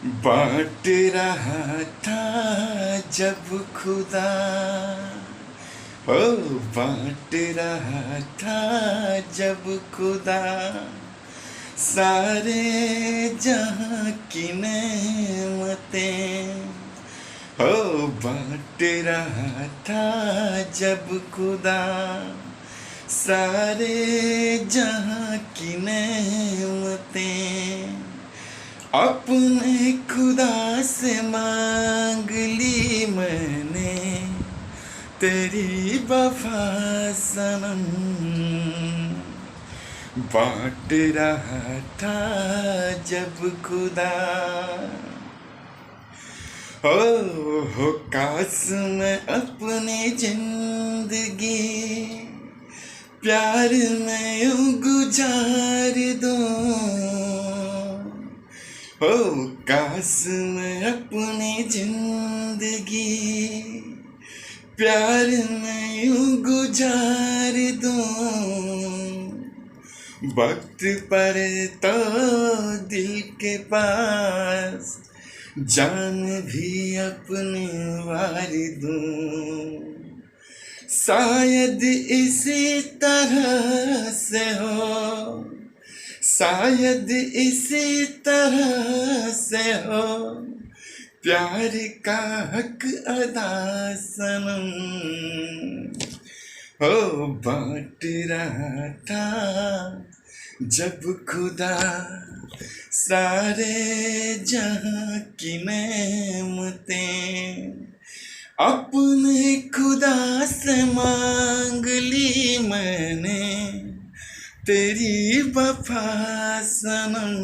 बांट रहा था जब खुदा, ओ बांट रहा था जब खुदा सारे जहां की नेमतें, ओ बांट रहा था जब खुदा सारे जहां की नेमतें, अपने खुदा से मांग ली मैंने तेरी वफा सनम। बांट रहा था जब खुदा, हो काश मैं अपनी जिंदगी प्यार में यूं गुजार दूं, हो काश मैं अपनी जिंदगी प्यार में यूं गुजार दूं, वक्त पर तो दिल के पास जान भी अपनी वार दूं, शायद इसी तरह से हो, शायद इसी तरह से हो प्यार का हक अदा सनम। हो बांट रहा था जब खुदा सारे जहां की नेमतें, अपने खुदा से मांग ली मैंने तेरी वफा सनम।